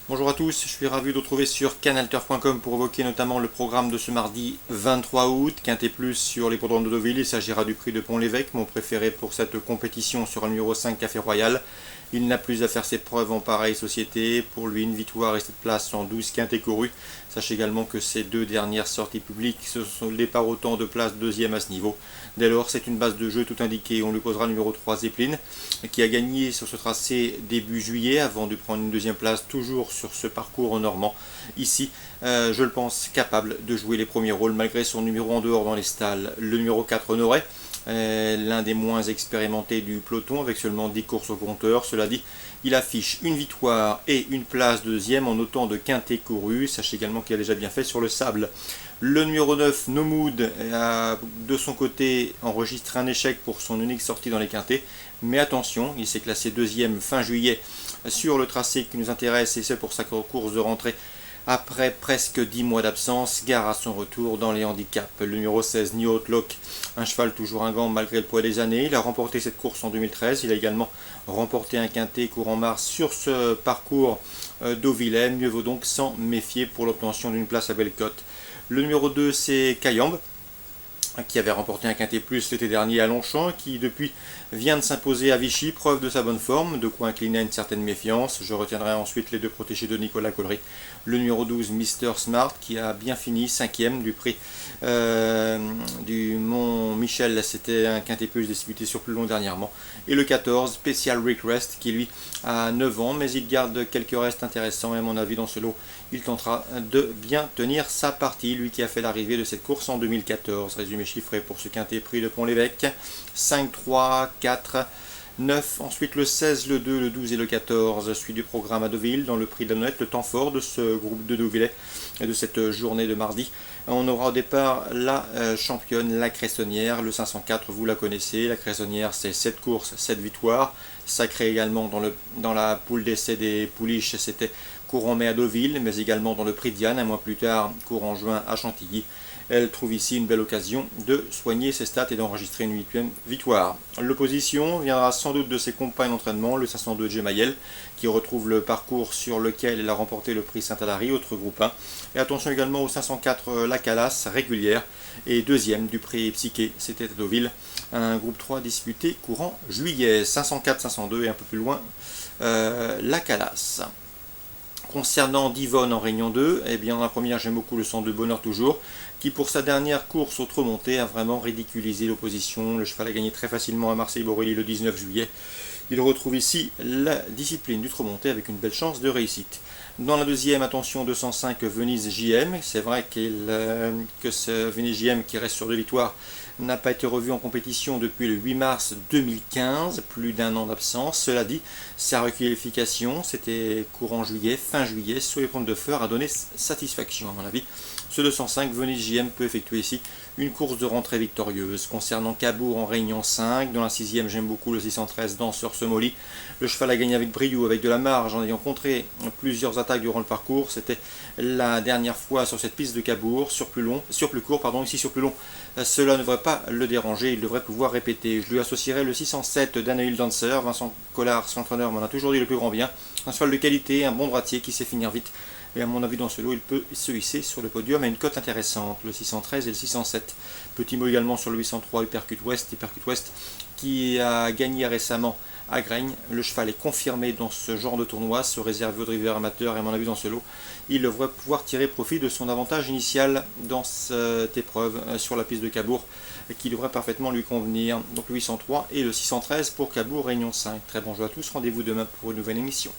Bonjour à tous, je suis ravi de vous retrouver sur canalturf.com pour évoquer notamment le programme de ce mardi 23 août, Quintet Plus sur l'hippodrome de Deauville. Il s'agira du prix de Pont-l'Évêque, mon préféré pour cette compétition sur le numéro 5 Café Royal. Il n'a plus à faire ses preuves en pareille société. Pour lui, une victoire et cette place en 12 quintés courus. Sachez également que ces deux dernières sorties publiques, ce sont le départ autant de places deuxième à ce niveau. Dès lors, c'est une base de jeu tout indiquée. On lui posera le numéro 3 Zeppelin, qui a gagné sur ce tracé début juillet avant de prendre une deuxième place, toujours sur ce parcours normand. Ici, je le pense capable de jouer les premiers rôles malgré son numéro en dehors dans les stalles. Le numéro 4 Honoré, l'un des moins expérimentés du peloton avec seulement 10 courses au compteur. Cela dit, il affiche une victoire et une place deuxième en autant de quintés courus. Sachez également qu'il a déjà bien fait sur le sable. Le numéro 9, No Mood, a de son côté enregistré un échec pour son unique sortie dans les quintés. Mais attention, il s'est classé deuxième fin juillet sur le tracé qui nous intéresse et c'est pour sa course de rentrée. Après presque 10 mois d'absence, gare à son retour dans les handicaps. Le numéro 16, New Outlook, un cheval toujours ingant malgré le poids des années. Il a remporté cette course en 2013. Il a également remporté un quintet courant mars sur ce parcours d'Auvillais. Mieux vaut donc s'en méfier pour l'obtention d'une place à belle cote. Le numéro 2, c'est Cayambe, qui avait remporté un quintet plus l'été dernier à Longchamp, qui depuis vient de s'imposer à Vichy, preuve de sa bonne forme, de quoi incliner à une certaine méfiance. Je retiendrai ensuite les deux protégés de Nicolas Collery. Le numéro 12, Mr Smart, qui a bien fini 5e du prix du Mont Michel, c'était un quintet plus disputé sur plus long dernièrement. Et le 14, Special Request, qui lui a 9 ans, mais il garde quelques restes intéressants et à mon avis dans ce lot, il tentera de bien tenir sa partie, lui qui a fait l'arrivée de cette course en 2014. Résumé chiffré pour ce quintet prix de Pont-l'Évêque, 5, 3, 4, 9, ensuite le 16, le 2, le 12 et le 14 suit du programme à Deauville dans le prix de la Nonnette, le temps fort de ce groupe de Deauvillais et de cette journée de mardi. On aura au départ la championne, la Cressonnière, le 504, vous la connaissez, la Cressonnière c'est 7 courses, 7 victoires, sacré également dans la poule d'essai des pouliches, c'était courant mai à Deauville, mais également dans le prix Diane, un mois plus tard, courant juin à Chantilly. Elle trouve ici une belle occasion de soigner ses stats et d'enregistrer une 8e victoire. L'opposition viendra sans doute de ses compagnes d'entraînement, le 502 Gemayel, qui retrouve le parcours sur lequel elle a remporté le prix Saint-Alary, autre groupe 1. Et attention également au 504 La Calas, régulière, et deuxième du prix Psyché, c'était à Deauville, un groupe 3 disputé courant juillet. 504-502 et un peu plus loin, La Calas. Concernant Divonne en Réunion 2, eh bien, en la première, j'aime beaucoup le 102 Bonheur Toujours, qui pour sa dernière course au Tremonté a vraiment ridiculisé l'opposition. Le cheval a gagné très facilement à Marseille-Borelli le 19 juillet. Il retrouve ici la discipline du Tremonté avec une belle chance de réussite. Dans la deuxième, attention 205 Venise JM. C'est vrai que ce Venise JM qui reste sur 2 victoires n'a pas été revu en compétition depuis le 8 mars 2015, plus d'un an d'absence. Cela dit, sa requalification, c'était courant juillet, fin juillet, sur les pompes de feu, a donné satisfaction à mon avis. Ce 205 Venise JM peut effectuer ici une course de rentrée victorieuse. Concernant Cabourg en Réunion 5, dans la 6e, j'aime beaucoup le 613 Danseur Somoli. Le cheval a gagné avec brio, avec de la marge, en ayant contré plusieurs attaques durant le parcours. C'était la dernière fois sur cette piste de Cabourg, sur plus court, ici sur plus long. Cela ne devrait pas le déranger, il devrait pouvoir répéter. Je lui associerai le 607 d'Anaïl Dancer. Vincent Collard, son entraîneur, m'en a toujours dit le plus grand bien. Un cheval de qualité, un bon droitier qui sait finir vite. Et à mon avis, dans ce lot, il peut se hisser sur le podium à une cote intéressante, le 613 et le 607. Petit mot également sur le 803 Hypercute West, qui a gagné récemment à Graigne. Le cheval est confirmé dans ce genre de tournoi, se réserve aux drivers amateurs et à mon avis dans ce lot, il devrait pouvoir tirer profit de son avantage initial dans cette épreuve sur la piste de Cabourg, qui devrait parfaitement lui convenir. Donc le 803 et le 613 pour Cabourg Réunion 5. Très bon jeu à tous, rendez-vous demain pour une nouvelle émission.